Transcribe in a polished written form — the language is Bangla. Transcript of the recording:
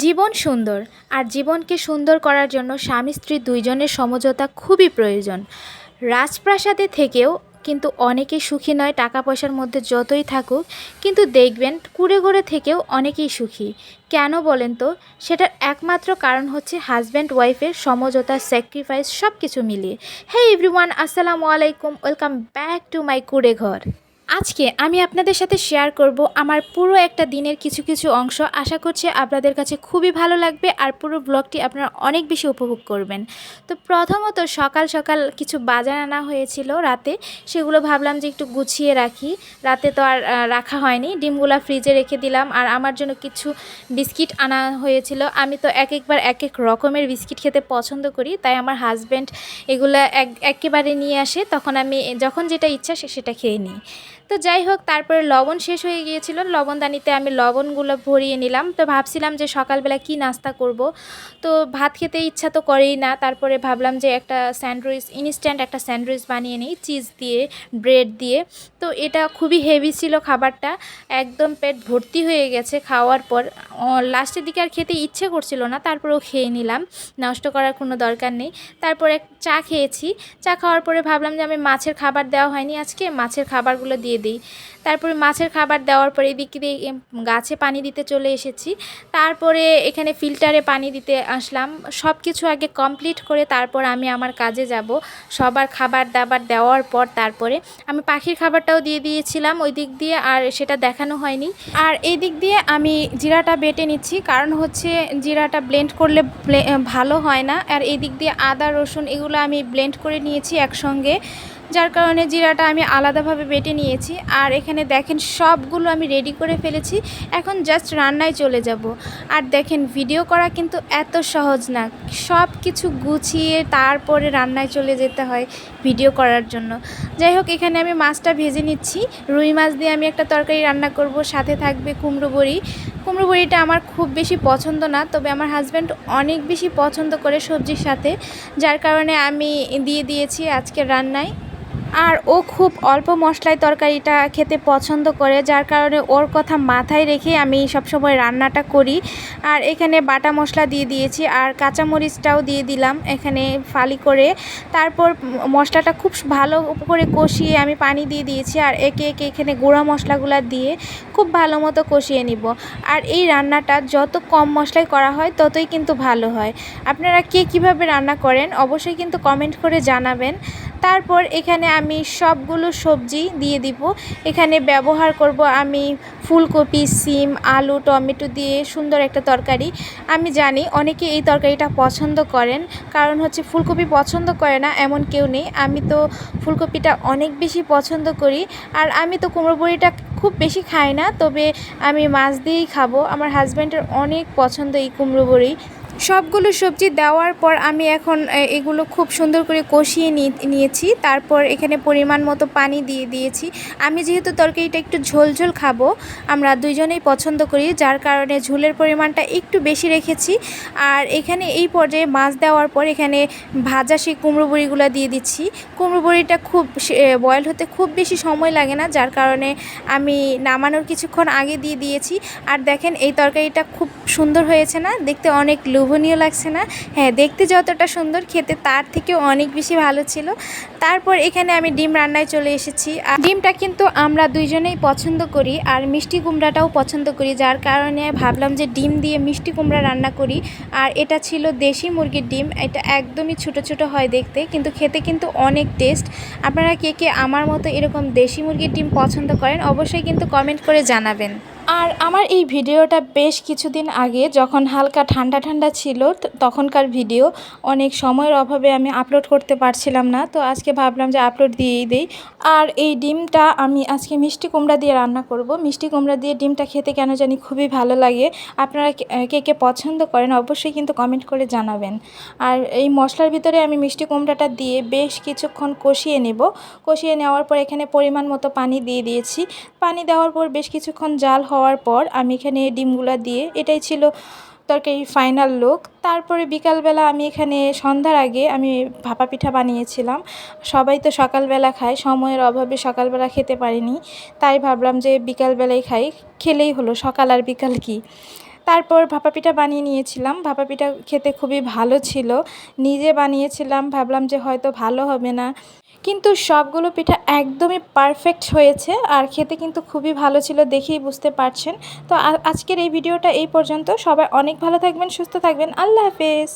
জীবন সুন্দর আর জীবনকে সুন্দর করার জন্য স্বামী স্ত্রী দুইজনের সমঝোতা খুবই প্রয়োজন। রাজপ্রাসাদে থেকেও কিন্তু অনেকেই সুখী নয়, টাকা পয়সার মধ্যে যতই থাকুক, কিন্তু দেখবেন কুঁড়েঘরে থেকেও অনেকেই সুখী। কেন বলেন তো? সেটার একমাত্র কারণ হচ্ছে হাজব্যান্ড ওয়াইফের সমঝোতা, স্যাক্রিফাইস সব কিছু মিলিয়ে। হে এভরিওয়ান, আসসালামু আলাইকুম, ওয়েলকাম ব্যাক টু মাই কুঁড়েঘর। আজকে আমি আপনাদের সাথে শেয়ার করব আমার পুরো একটা দিনের কিছু কিছু অংশ। আশা করছি আপনাদের কাছে খুবই ভালো লাগবে আর পুরো ব্লগটি আপনারা অনেক বেশি উপভোগ করবেন। তো প্রথমত সকাল সকাল কিছু বাজার আনা হয়েছিল রাতে, সেগুলো ভাবলাম যে একটু গুছিয়ে রাখি। রাতে তো আর রাখা হয়নি, ডিমগুলো ফ্রিজে রেখে দিলাম। আর আমার জন্য কিছু বিস্কিট আনা হয়েছিল। আমি তো একবার এক এক রকমের বিস্কিট খেতে পছন্দ করি, তাই আমার হাজব্যান্ড এগুলো একেবারে নিয়ে আসে, তখন আমি যখন যেটা ইচ্ছা সেটা খেয়ে নিই। তো যাই হোক, তারপরে লবণ শেষ হয়ে গিয়েছিল, লবণদানিতে আমি লবণগুলো ভরিয়ে নিলাম। তো ভাবছিলাম যে সকালবেলা কি নাস্তা করব, তো ভাত খেতে ইচ্ছা তো করেই না। তারপরে ভাবলাম যে একটা স্যান্ডউইচ, ইনস্ট্যান্ট একটা স্যান্ডউইচ বানিয়ে নিই চিজ দিয়ে, ব্রেড দিয়ে। তো এটা খুবই হেভি ছিল খাবারটা, একদম পেট ভর্তি হয়ে গেছে খাওয়ার পর। লাস্টের দিকে আর খেতে ইচ্ছে করছিল না, তারপরেও খেয়ে নিলাম, নষ্ট করার কোনো দরকার নেই। তারপরে চা খেয়েছি। চা খাওয়ার পরে ভাবলাম যে আমি মাছের খাবার দেওয়া হয়নি আজকে, মাছের খাবারগুলো দিয়ে দিই। তারপরে মাছের খাবার দেওয়ার পরে এদিক দিয়ে গাছে পানি দিতে চলে এসেছি। তারপরে এখানে ফিল্টারে পানি দিতে আসলাম। সব কিছু আগে কমপ্লিট করে তারপর আমি আমার কাজে যাব। সবার খাবার দাবার দেওয়ার পর তারপরে আমি পাখির খাবারটাও দিয়ে দিয়েছিলাম ওই দিক দিয়ে, আর সেটা দেখানো হয়নি। আর এই দিক দিয়ে আমি জিরাটা বেটে নিচ্ছি, কারণ হচ্ছে জিরাটা ব্লেন্ড করলে ভালো হয় না। আর এই দিক দিয়ে আদা রসুন এগুলো আমি ব্লেন্ড করে নিয়েছি একসঙ্গে, যার কারণে জিরাটা আমি আলাদাভাবে বেটে নিয়েছি। আর এখানে দেখেন সবগুলো আমি রেডি করে ফেলেছি, এখন জাস্ট রান্নায় চলে যাব। আর দেখেন ভিডিও করা কিন্তু এত সহজ না, সব কিছু গুছিয়ে তারপরে রান্নায় চলে যেতে হয় ভিডিও করার জন্য। যাই হোক, এখানে আমি মাছটা ভেজে নিচ্ছি। রুই মাছ দিয়ে আমি একটা তরকারি রান্না করব, সাথে থাকবে কুমড়ো বড়ি। কুমড়ো বড়িটা আমার খুব বেশি পছন্দ না, তবে আমার হাজব্যান্ড অনেক বেশি পছন্দ করে সবজির সাথে, যার কারণে আমি দিয়ে দিয়েছি আজকে রান্নায়। আর ও খুব অল্প মশলায় তরকারিটা খেতে পছন্দ করে, যার কারণে ওর কথা মাথায় রেখে আমি সবসময় রান্নাটা করি। আর এখানে বাটা মশলা দিয়ে দিয়েছি, আর কাঁচামরিচটাও দিয়ে দিলাম এখানে ফালি করে। তারপর মশলাটা খুব ভালো করে কষিয়ে আমি পানি দিয়ে দিয়েছি, আর একে একে এখানে গুঁড়া মশলাগুলো দিয়ে খুব ভালো মতো কষিয়ে নিব। আর এই রান্নাটা যত কম মশলায় করা হয় ততই কিন্তু ভালো হয়। আপনারা কে কীভাবে রান্না করেন অবশ্যই কিন্তু কমেন্ট করে জানাবেন। তারপর এখানে আমি সবগুলো সবজি দিয়ে দিব। এখানে ব্যবহার করব আমি ফুলকপি, সিম, আলু, টমেটো দিয়ে সুন্দর একটা তরকারি। আমি জানি অনেকে এই তরকারিটা পছন্দ করেন, কারণ হচ্ছে ফুলকপি পছন্দ করে না এমন কেউ নেই। আমি তো ফুলকপিটা অনেক বেশি পছন্দ করি। আর আমি তো কুমড়ো বড়িটা খুব বেশি খাই না, তবে আমি মাছ দিয়েই খাবো। আমার হাজব্যান্ডের অনেক পছন্দ এই কুমড়ো বড়ি। সবগুলো সবজি দেওয়ার পর আমি এখন এগুলো খুব সুন্দর করে কষিয়ে নিয়েছি। তারপর এখানে পরিমাণ মতো পানি দিয়ে দিয়েছি। আমি যেহেতু তরকারিটা একটু ঝোল ঝোল খাবো, আমরা দুইজনেই পছন্দ করি, যার কারণে ঝোলের পরিমাণটা একটু বেশি রেখেছি। আর এখানে এই পর্যায়ে মাছ দেওয়ার পর এখানে ভাজা সেই কুমড়ো বড়িগুলো দিয়ে দিচ্ছি। কুমড়ো বড়িটা খুব বয়েল হতে খুব বেশি সময় লাগে না, যার কারণে আমি নামানোর কিছুক্ষণ আগে দিয়ে দিয়েছি। আর দেখেন এই তরকারিটা খুব সুন্দর হয়েছে না? দেখতে অনেক লোভনীয় লাগছে না? হ্যাঁ, দেখতে যতটা সুন্দর, খেতে তার থেকেও অনেক বেশি ভালো ছিল। তারপর এখানে আমি ডিম রান্নায় চলে এসেছি। আর ডিমটা কিন্তু আমরা দুইজনেই পছন্দ করি, আর মিষ্টি কুমড়াটাও পছন্দ করি, যার কারণে ভাবলাম যে ডিম দিয়ে মিষ্টি কুমড়া রান্না করি। আর এটা ছিল দেশি মুরগির ডিম, এটা একদমই ছোটো ছোটো হয় দেখতে, কিন্তু খেতে কিন্তু অনেক টেস্ট। আপনারা কে কে আমার মতো এরকম দেশি মুরগির ডিম পছন্দ করেন অবশ্যই কিন্তু কমেন্ট করে জানাবেন। আর আমার এই ভিডিওটা বেশ কিছুদিন আগে, যখন হালকা ঠান্ডা ঠান্ডা ছিল তখনকার ভিডিও, অনেক সময়ের অভাবে আমি আপলোড করতে পারছিলাম না, তো আজকে ভাবলাম যে আপলোড দিয়েই দেই। আর এই ডিমটা আমি আজকে মিষ্টি কুমড়া দিয়ে রান্না করব। মিষ্টি কুমড়া দিয়ে ডিমটা খেতে কেন জানি খুবই ভালো লাগে। আপনারা কে কে পছন্দ করেন অবশ্যই কিন্তু কমেন্ট করে জানাবেন। আর এই মশলার ভিতরে আমি মিষ্টি কুমড়াটা দিয়ে বেশ কিছুক্ষণ কষিয়ে নেব। কষিয়ে নেওয়ার পর এখানে পরিমাণ মতো পানি দিয়ে দিয়েছি। পানি দেওয়ার পর বেশ কিছুক্ষণ জাল হওয়ার পর আমি এখানে ডিমগুলো দিয়ে, এটাই ছিল তরকারির ফাইনাল লুক। তারপরে বিকালবেলা আমি এখানে সন্ধ্যার আগে আমি ভাপা পিঠা বানিয়েছিলাম। সবাই তো সকালবেলা খায়, সময়ের অভাবে সকালবেলা খেতে পারিনি, তাই ভাবলাম যে বিকালবেলায় খাই, খেলেই হলো, সকাল আর বিকাল কি। তারপর ভাপা পিঠা বানিয়ে নিয়েছিলাম। ভাপা পিঠা খেতে খুবই ভালো ছিল। নিজে বানিয়েছিলাম, ভাবলাম যে হয়তো ভালো হবে না, কিন্তু সবগুলো পিঠা একদমই পারফেক্ট হয়েছে আর খেতে কিন্তু খুবই ভালো ছিল, দেখেই বুঝতে পারছেন। তো আজকের এই ভিডিওটা এই পর্যন্ত। সবাই অনেক ভালো থাকবেন, সুস্থ থাকবেন। আল্লাহ হাফেজ।